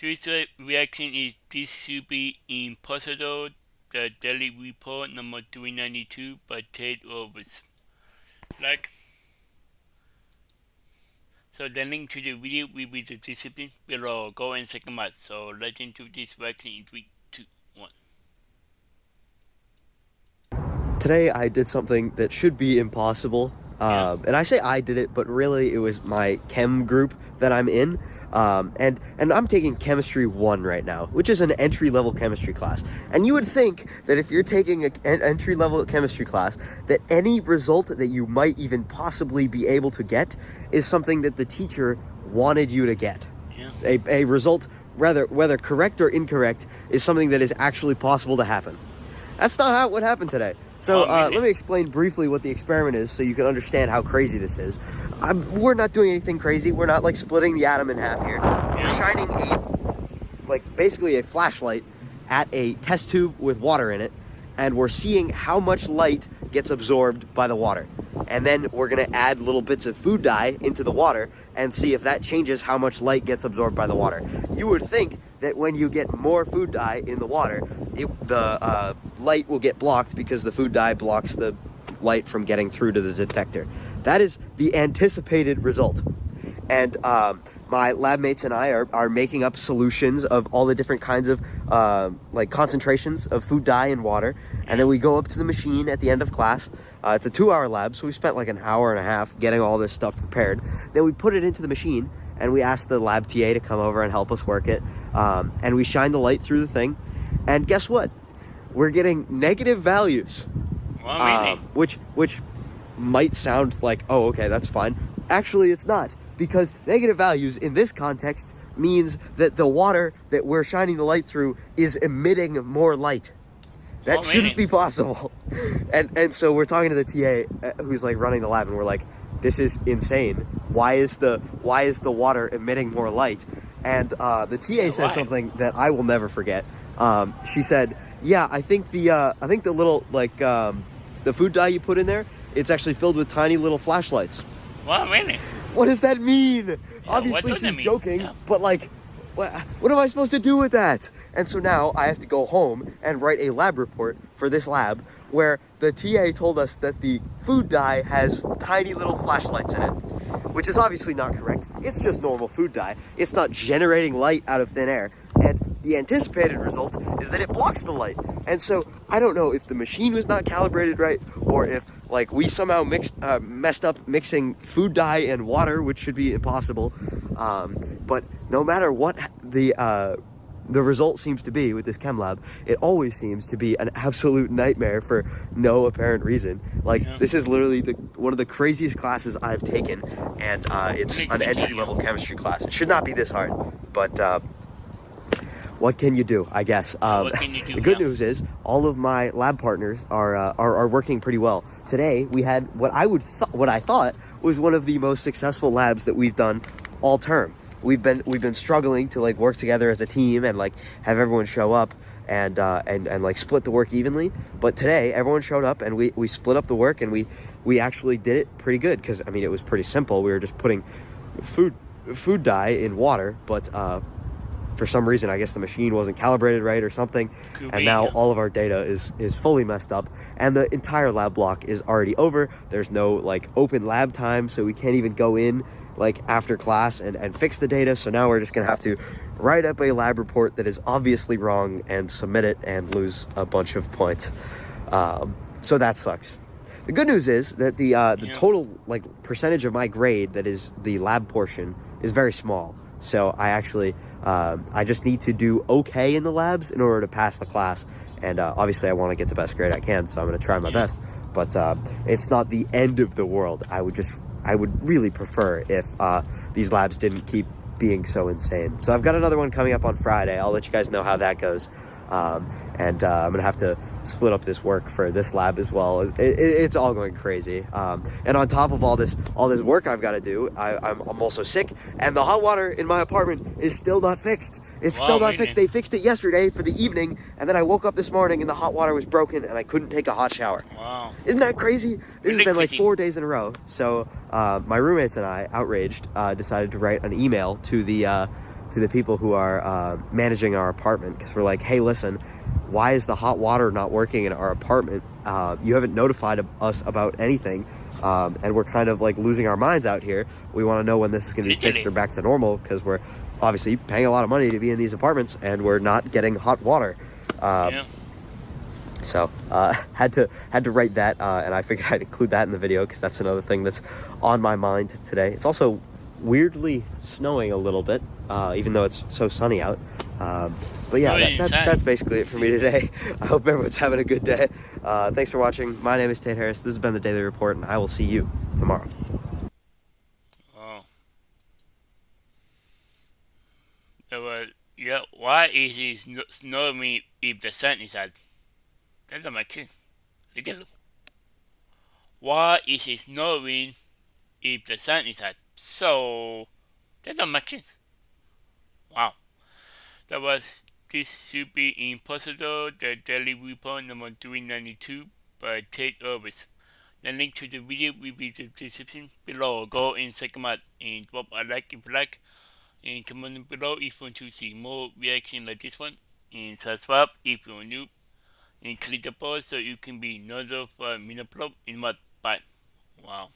This reaction is this should be impossible. The Daily Report number 392 by Ted Overs. Like, so the link to the video will be the description below. Go and check them out. So let's into this reaction in 3, 2, 1. Today I did something that should be impossible. And I say I did it, but really it was my chem group that I'm in. And I'm taking Chemistry 1 right now, which is an entry-level chemistry class. And you would think that if you're taking an entry-level chemistry class, that any result that you might even possibly be able to get is something that the teacher wanted you to get. Yeah. A result, whether correct or incorrect, is something that is actually possible to happen. That's not what happened today. So let me explain briefly what the experiment is so you can understand how crazy this is. We're not doing anything crazy. We're not like splitting the atom in half here. We're shining basically a flashlight at a test tube with water in it, and we're seeing how much light gets absorbed by the water. And then we're gonna add little bits of food dye into the water and see if that changes how much light gets absorbed by the water. You would think that when you get more food dye in the water, the light will get blocked because the food dye blocks the light from getting through to the detector. That is the anticipated result. And my lab mates and I are making up solutions of all the different kinds of concentrations of food dye in water. And then we go up to the machine at the end of class. It's a 2-hour lab, so we spent like an hour and a half getting all this stuff prepared. Then we put it into the machine, and we asked the lab TA to come over and help us work it. And we shine the light through the thing. And guess what? We're getting negative values. Well, really? Which might sound like, oh, okay, that's fine. Actually, it's not. Because negative values in this context means that the water that we're shining the light through is emitting more light. That shouldn't be possible. And so we're talking to the TA who's like running the lab, and we're like, this is insane. Why is the water emitting more light? And the TA said something that I will never forget. She said, yeah, I think the little the food dye you put in there, it's actually filled with tiny little flashlights. Well, really? What does that mean? Yeah, obviously she's joking, but like, what am I supposed to do with that? And so now I have to go home and write a lab report for this lab where the TA told us that the food dye has tiny little flashlights in it, which is obviously not correct. It's just normal food dye. It's not generating light out of thin air. And the anticipated result is that it blocks the light. And so I don't know if the machine was not calibrated right, or if like we somehow messed up mixing food dye and water, which should be impossible. But no matter what the result seems to be with this chem lab, it always seems to be an absolute nightmare for no apparent reason. Like, this is literally one of the craziest classes I've taken, and it's an entry-level chemistry class. It should not be this hard, but what can you do, I guess? What can you do? The good news is all of my lab partners are working pretty well. Today we had what I thought was one of the most successful labs that we've done all term. We've been struggling to like work together as a team and like have everyone show up and like split the work evenly. But today everyone showed up and we split up the work, and we actually did it pretty good, because I mean it was pretty simple. We were just putting food dye in water, but for some reason I guess the machine wasn't calibrated right or something, and now all of our data is fully messed up, and the entire lab block is already over. There's no like open lab time, so we can't even go in like after class and fix the data. So now we're just gonna have to write up a lab report that is obviously wrong and submit it and lose a bunch of points. So that sucks. The good news is that the total like percentage of my grade that is the lab portion is very small. So I actually I just need to do okay in the labs in order to pass the class, and obviously I want to get the best grade I can, so I'm going to try my best. But it's not the end of the world. I would really prefer if these labs didn't keep being so insane. So I've got another one coming up on Friday. I'll let you guys know how that goes. And I'm gonna have to split up this work for this lab as well. It's all going crazy. And on top of all this work I've got to do, I'm also sick, and the hot water in my apartment is still not fixed. It's still not fixed. They fixed it yesterday for the evening, and then I woke up this morning and the hot water was broken and I couldn't take a hot shower. Wow. Isn't that crazy? This has been like 4 days in a row. So my roommates and I, outraged, decided to write an email to the to the people who are managing our apartment, because we're like, hey, listen, why is the hot water not working in our apartment? You haven't notified us about anything, and we're kind of like losing our minds out here. We want to know when this is going to be fixed Literally. or back to normal, because we're obviously paying a lot of money to be in these apartments and we're not getting hot water. Yeah. So had to write that, and I figured I'd include that in the video because that's another thing that's on my mind today. It's also weirdly snowing a little bit, even though it's so sunny out. But yeah, that's basically it for me today. I hope everyone's having a good day. Thanks for watching. My name is Tate Harris. This has been the Daily Report, and I will see you tomorrow. Oh. Well, yeah. Why is it snowing if the sun is out? That doesn't make sense. Literally. Why is it snowing if the sun is out? So that doesn't make sense. Wow. That was This Should Be Impossible, the Daily Report number 392 by Ted Orvis. The link to the video will be in the description below. Go and check them out and drop a like if you like. And comment below if you want to see more reaction like this one. And subscribe if you're new. And click the bell so you can be notified when I upload in my bye. Wow.